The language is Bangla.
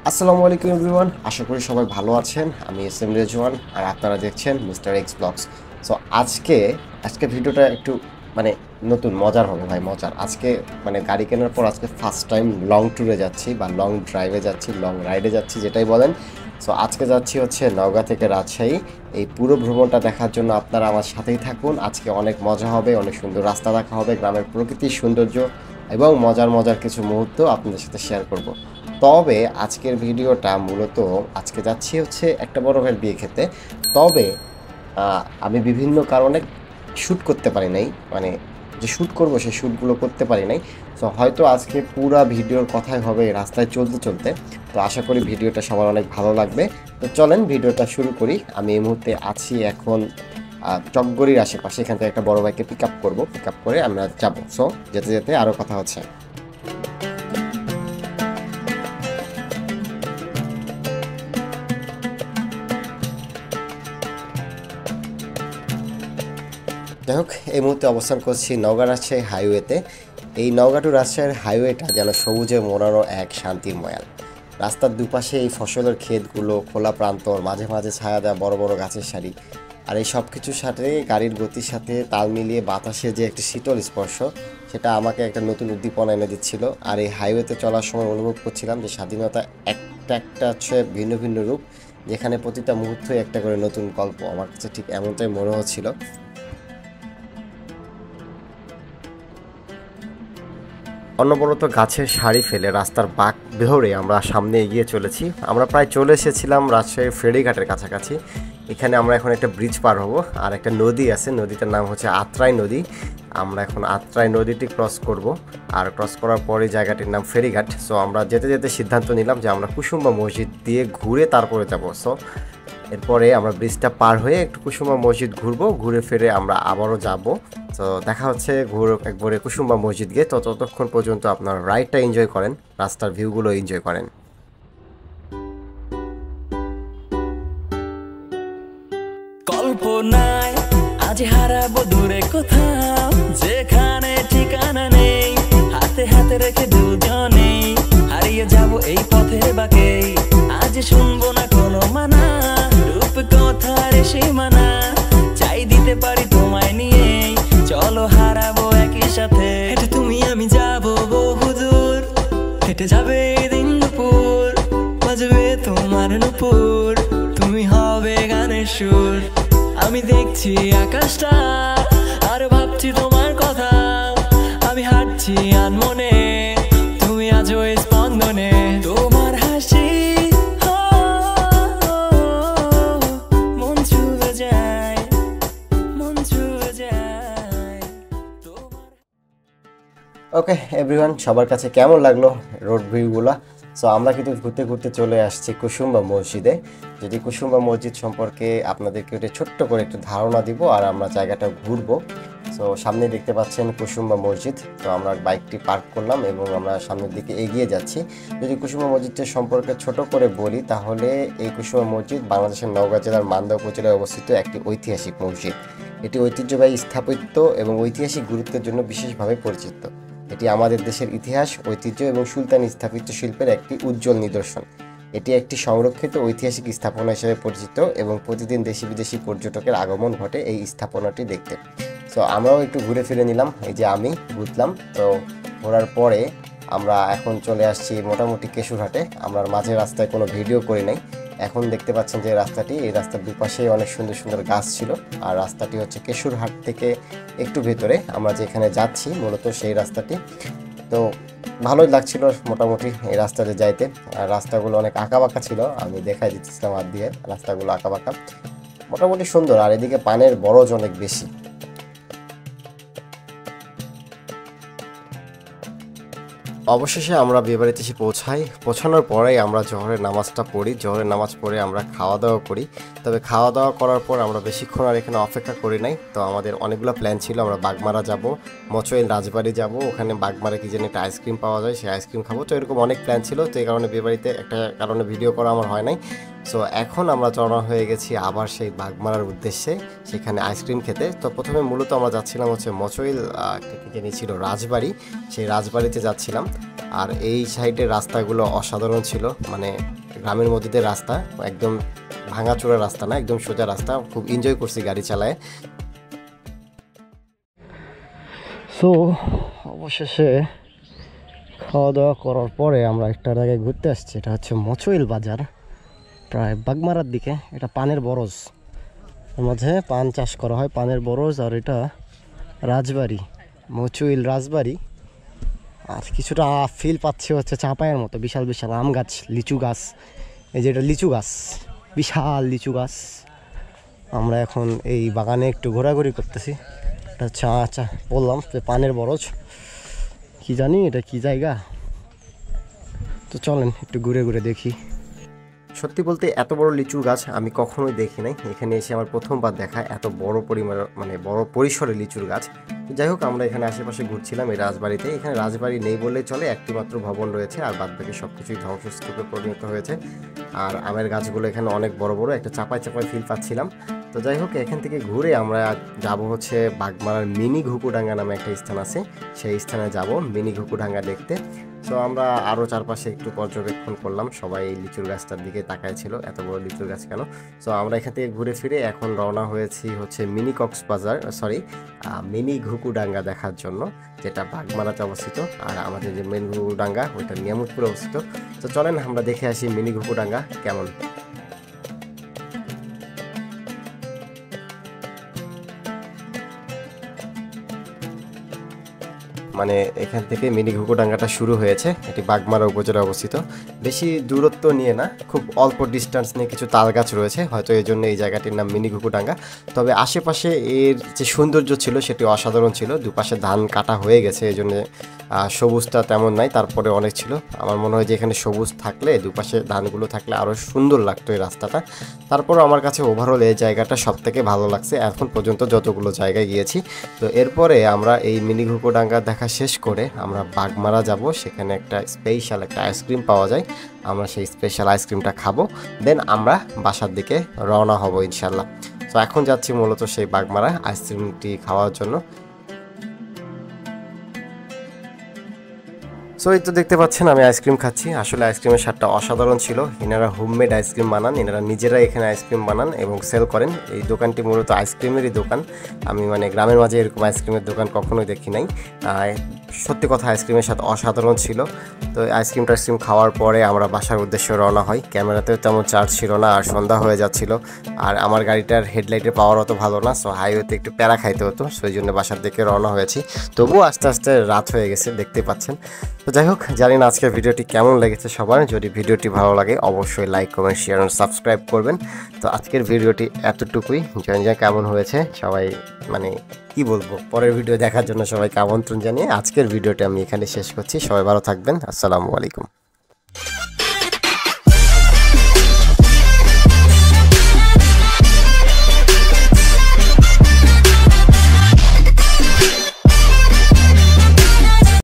আসসালামু আলাইকুম এভরিওয়ান, আশা করি সবাই ভালো আছেন। আমি এস এম রেজওয়ান আর আপনারা দেখছেন মিস্টার এক্স ব্লগস। সো আজকে ভিডিওটা একটু মানে নতুন মজার হবে ভাই, মজার। আজকে মানে গাড়ি কেনার পর আজকে ফার্স্ট টাইম লং ট্যুরে যাচ্ছি বা লং ড্রাইভে যাচ্ছি, লং রাইডে যাচ্ছি, যেটাই বলেন। সো আজকে যাচ্ছি হচ্ছে নওগাঁ থেকে রাজশাহী। এই পুরো ভ্রমণটা দেখার জন্য আপনারা আমার সাথেই থাকুন। আজকে অনেক মজা হবে, অনেক সুন্দর রাস্তা দেখা হবে, গ্রামের প্রকৃতির সৌন্দর্য এবং মজার মজার কিছু মুহূর্ত আপনাদের সাথে শেয়ার করব। তবে আজকের ভিডিওটা মূলত আজকে যাচ্ছি হচ্ছে একটা বড় ভাইয়ের বিয়ে খেতে। তবে আমি বিভিন্ন কারণে শ্যুট করতে পারি নাই, মানে যে শ্যুট করবো সেই শ্যুটগুলো করতে পারি নাই। তো হয়তো আজকে পুরা ভিডিওর কথাই হবে রাস্তায় চলতে চলতে। তো আশা করি ভিডিওটা সবার অনেক ভালো লাগবে। তো চলেন ভিডিওটা শুরু করি। আমি এই মুহূর্তে আছি এখন চকগড়ির আশেপাশে। এখান থেকে একটা বড় ভাইকে পিক আপ করবো, পিক আপ করে আমরা যাবো। সো যেতে যেতে আরও কথা হচ্ছে। যাই হোক, এই মুহূর্তে অবস্থান করছি নওগাঁ রাজশাহী হাইওয়েতে। এই নওগাঁ টু রাজশাহীর হাইওয়েটা যেন সবুজে মোড়ানো এক শান্তির ময়াল। রাস্তার দুপাশে এই ফসলের ক্ষেতগুলো, খোলা প্রান্তর, মাঝে মাঝে ছায়া দেওয়া বড় বড় গাছের সারি। আর এই সব কিছুর সাথে গাড়ির গতির সাথে তাল মিলিয়ে বাতাসে যে একটি শীতল স্পর্শ, সেটা আমাকে একটা নতুন উদ্দীপনা এনে দিচ্ছিল। আর এই হাইওয়েতে চলার সময় অনুভব করছিলাম যে স্বাধীনতা একটা একটা হচ্ছে ভিন্ন ভিন্ন রূপ, যেখানে প্রতিটা মুহূর্তই একটা করে নতুন গল্প। আমার কাছে ঠিক এমনটাই মনে হচ্ছিল। অনবরত গাছের সারি ফেলে রাস্তার বাঁক ধরে আমরা সামনে এগিয়ে চলেছি। আমরা প্রায় চলে এসেছিলাম রাজশাহীর ফেরিঘাটের কাছাকাছি। এখানে আমরা এখন একটা ব্রিজ পার হব, আর একটা নদী আছে, নদীটার নাম হচ্ছে আত্রাই নদী। আমরা এখন আত্রাই নদীটি ক্রস করব, আর ক্রস করার পরে জায়গাটির নাম ফেরিঘাট। সো আমরা যেতে যেতে সিদ্ধান্ত নিলাম যে আমরা কুসুম্বা মসজিদ দিয়ে ঘুরে তারপরে যাব। সো এরপরে আমরা ব্রিজটা পার হয়ে একটু কুসুম্বা মসজিদ ঘুরবো, ঘুরে ফিরে আমরা আবারও যাব। তো দেখা হচ্ছে একবারে কুসুম্বা মসজিদ গিয়ে। তো ততক্ষণ পর্যন্ত আপনার রাইডটা এনজয় করেন, রাস্তার ভিউগুলো এনজয় করেন। কল্পনায় আজ হারাবো দূরে কোথাও, যেখানে ঠিকানা নেই, হাতে হাতে রেখে দুজনে হারিয়ে যাব এই পথের বাঁকে। আজ শুনবো না কোনো মানা, রূপ কথার সীমানা, চাই দিতে পারি তোমায় নিয়ে, চলো হারাবো একই সাথে। হেঁটে তুমি আমি যাবো বহুদূর, হেঁটে যাবে দিন দুপুর, বাজবে তোমার নুপুর, তুমি হবে গানের সুর। আমি দেখছি আকাশটা আর ভাবছি তোমার কথা, আমি হাঁটছি আনমনে, তুমি আজও এই স্পন্দনে। তোমার হাসি মন ছুঁয়ে যায়, মন ছুঁয়ে যায়। ওকে এভরিওয়ান, সবার কাছে কেমন লাগলো রোড ভিউগুলো? সো আমরা কিন্তু ঘুরতে ঘুরতে চলে আসছি কুসুম্বা মসজিদে। যদি কুসুম্বা মসজিদ সম্পর্কে আপনাদেরকে একটা ছোট্ট করে একটু ধারণা দিব, আর আমরা জায়গাটা ঘুরবো। সো সামনে দেখতে পাচ্ছেন কুসুম্বা মসজিদ। তো আমরা বাইকটি পার্ক করলাম এবং আমরা সামনের দিকে এগিয়ে যাচ্ছি। যদি কুসুম্বা মসজিদটা সম্পর্কে ছোট করে বলি, তাহলে এই কুসুম্বা মসজিদ বাংলাদেশের নওগাঁ জেলার মান্দা উপজেলায় অবস্থিত একটি ঐতিহাসিক মসজিদ। এটি ঐতিহ্যবাহী স্থাপত্য এবং ঐতিহাসিক গুরুত্বের জন্য বিশেষভাবে পরিচিত। এটি আমাদের দেশের ইতিহাস, ঐতিহ্য এবং সুলতানি স্থাপত্য শিল্পের একটি উজ্জ্বল নিদর্শন। এটি একটি সংরক্ষিত ঐতিহাসিক স্থাপনা হিসেবে পরিচিত এবং প্রতিদিন দেশি বিদেশি পর্যটকের আগমন ঘটে এই স্থাপনাটি দেখতে। সো আমরাও একটু ঘুরে ফিরে নিলাম, এই যে আমি ঘুরলাম। তো ঘোরার পরে আমরা এখন চলে আসছি মোটামুটি কেশুরহাটে। আমরা মাঝের রাস্তায় কোনো ভিডিও করি নাই। এখন দেখতে পাচ্ছেন যে রাস্তাটি, এই রাস্তার দুপাশে অনেক সুন্দর সুন্দর গাছ ছিল। আর রাস্তাটি হচ্ছে কেশুরহাট থেকে একটু ভেতরে, আমরা যেখানে যাচ্ছি মূলত সেই রাস্তাটি। তো ভালোই লাগছিল মোটামুটি এই রাস্তাতে যাইতে। আর রাস্তাগুলো অনেক আঁকাবাঁকা ছিল, আমি দেখাই দিচ্ছিলাম হাত দিয়ে, রাস্তাগুলো আঁকাবাঁকা, মোটামুটি সুন্দর। আর এদিকে পানের বরজ অনেক বেশি। অবশেষে আমরা বিয়েবাড়িতে এসে পৌঁছানোর পরেই আমরা জোহরের নামাজটা পড়ি। জোহরের নামাজ পড়ে আমরা খাওয়া দাওয়া করি। তবে খাওয়া দাওয়া করার পর আমরা বেশিক্ষণ আর এখানে অপেক্ষা করি নাই। তো আমাদের অনেকগুলো প্ল্যান ছিল। আমরা বাগমারা যাব, মচইল রাজবাড়ি যাব, ওখানে বাগমারা কি যেন একটা আইসক্রিম পাওয়া যায়, সেই আইসক্রিম খাবো। তো এরকম অনেক প্ল্যান ছিল। তো এই কারণে বিয়েবাড়িতে একটা কারণে ভিডিও করা আমার হয় নাই। সো এখন আমরা রওনা হয়ে গেছি আবার সেই বাগমারার উদ্দেশ্যে, সেখানে আইসক্রিম খেতে। তো প্রথমে মূলত আমরা যাচ্ছিলাম হচ্ছে মচইল, কি জানি ছিল রাজবাড়ি, সেই রাজবাড়িতে যাচ্ছিলাম। আর এই সাইডের রাস্তাগুলো অসাধারণ ছিল, মানে গ্রামের মধ্যে দিয়ে রাস্তা, একদম ভাঙাচোরা রাস্তা না, একদম সোজা রাস্তা। খুব এনজয় করছি গাড়ি চালায়। সো অবশেষে খাওয়া দাওয়া করার পরে আমরা একটা জায়গায় ঘুরতে আসছি। এটা হচ্ছে মচইল বাজার, প্রায় বাগমারার দিকে। এটা পানের বরজ, এর মধ্যে পান চাষ করা হয়, পানের বরজ। আর এটা রাজবাড়ি, মচইল রাজবাড়ি। আর কিছুটা ফিল পাচ্ছি হচ্ছে চাপায়ের মতো, বিশাল বিশাল আম গাছ, লিচু গাছ। এই যে এটা লিচু গাছ, বিশাল লিচু গাছ। আমরা এখন এই বাগানে একটু ঘোরাঘুরি করতেছি। এটা চা বললাম যে পানের বরজ, কি জানি এটা কি জায়গা। তো চলেন একটু ঘুরে ঘুরে দেখি। সত্যি বলতে এত বড় লিচু গাছ আমি কখনোই দেখি নাই। এখানে এসে আমার প্রথমবার দেখা এত বড় পরিমাণ, মানে বড় পরিসরে লিচুর গাছ। যাই হোক, আমরা এখানে আশেপাশে ঘুরছিলাম এই রাজবাড়িতে। এখানে রাজবাড়ি নেই বললেই চলে, একটি মাত্র ভবন রয়েছে, আর বাদবাকি সব কিছুই ধ্বংসস্তূপে পরিণত হয়েছে। আর আমের গাছগুলো এখানে অনেক বড় বড়, একটা চাপায় চাপায় ফিল পাচ্ছিলাম। তো যাই হোক, এখান থেকে ঘুরে আমরা যাব হচ্ছে বাগমারার মিনি ঘুকুডাঙ্গা নামে একটা স্থান আছে, সেই স্থানে যাব মিনি ঘুকুডাঙ্গা দেখতে। তো আমরা আরও চারপাশে একটু পর্যবেক্ষণ করলাম, সবাই এই লিচুর গাছটার দিকে তাকায় ছিল, এত বড় লিচুর গাছ কেন। সো আমরা এখান থেকে ঘুরে ফিরে এখন রওনা হয়েছি হচ্ছে মিনি কক্সবাজার, মিনি ঘুকুডাঙ্গা দেখার জন্য, যেটা বাগমারাতে অবস্থিত। আর আমাদের যে মেন ঘুকুডাঙ্গা ওইটা নিয়ামতপুরে অবস্থিত। তো চলেন আমরা দেখে আসি মিনি ঘুকুডাঙ্গা কেমন। মানে এখান থেকে মিনি ঘুকুডাঙ্গাটা শুরু হয়েছে, এটি বাগমারা উপজেলায় অবস্থিত। বেশি দূরত্ব নিয়ে না, খুব অল্প ডিস্টেন্স নিয়ে কিছু তাল গাছ রয়েছে, হয়তো এই জন্য এই জায়গাটির নাম মিনি ঘুকুডাঙ্গা। তবে আশেপাশে এর যে সৌন্দর্য ছিল সেটি অসাধারণ ছিল। দুপাশে ধান কাটা হয়ে গেছে, এই জন্য সবুজটা তেমন নাই, তারপরে অনেক ছিল। আমার মনে হয় যে এখানে সবুজ থাকলে, দুপাশে ধানগুলো থাকলে আরও সুন্দর লাগতো এই রাস্তাটা। তারপরও আমার কাছে ওভারঅল এই জায়গাটা সব থেকে ভালো লাগছে এখন পর্যন্ত যতগুলো জায়গায় গিয়েছি। তো এরপরে আমরা এই মিনি ঘুকুডাঙ্গা দেখা শেষ করে আমরা বাগমারা যাব। সেখানে একটা স্পেশাল একটা আইসক্রিম পাওয়া যায়, আমরা সেই স্পেশাল আইসক্রিমটা খাবো, দেন আমরা বাসার দিকে রওনা হব ইনশাল্লাহ। তো এখন যাচ্ছি মূলত সেই বাগমারা আইসক্রিমটি খাওয়ার জন্য। সো এই তো দেখতে পাচ্ছেন আমি আইসক্রিম খাচ্ছি। আসলে আইসক্রিমের স্বাদটা অসাধারণ ছিল। এনারা হোমমেড আইসক্রিম বানান, এনারা নিজেরাই এখানে আইসক্রিম বানান এবং সেল করেন। এই দোকানটি মূলত আইসক্রিমেরই দোকান। আমি মানে গ্রামের মাঝে এরকম আইসক্রিমের দোকান কখনোই দেখি নাই। সত্যি কথা, আইসক্রিমের স্বাদ অসাধারণ ছিল। তো আইসক্রিম খাওয়ার পরে আমরা বাসার উদ্দেশ্যে রওনা হই। ক্যামেরাতেও তেমন চার্জ ছিল না, আর সন্ধ্যা হয়ে যাচ্ছিল। আর আমার গাড়িটার হেডলাইটের পাওয়ার অত ভালো না, সো হাইওয়েতে একটু প্যারা খাইতে হতো, সেই জন্য বাসার দিকে রওনা হয়েছি। তবুও আস্তে আস্তে রাত হয়ে গেছে, দেখতে পাচ্ছেন। তো যাই হোক, জানি না আজকের ভিডিওটি কেমন লেগেছে সবার। যদি ভিডিওটি ভালো লাগে অবশ্যই লাইক, কমেন্ট, শেয়ার এবং সাবস্ক্রাইব করবেন। তো আজকের ভিডিওটি এতটুকুই। জানি না কেমন হয়েছে, সবাই মানে কি বলবো, পরের ভিডিও দেখার জন্য সবাইকে আমন্ত্রণ জানিয়ে আজকের ভিডিওটি আমি এখানে শেষ করছি। সবাই ভালো থাকবেন। আসসালামু আলাইকুম।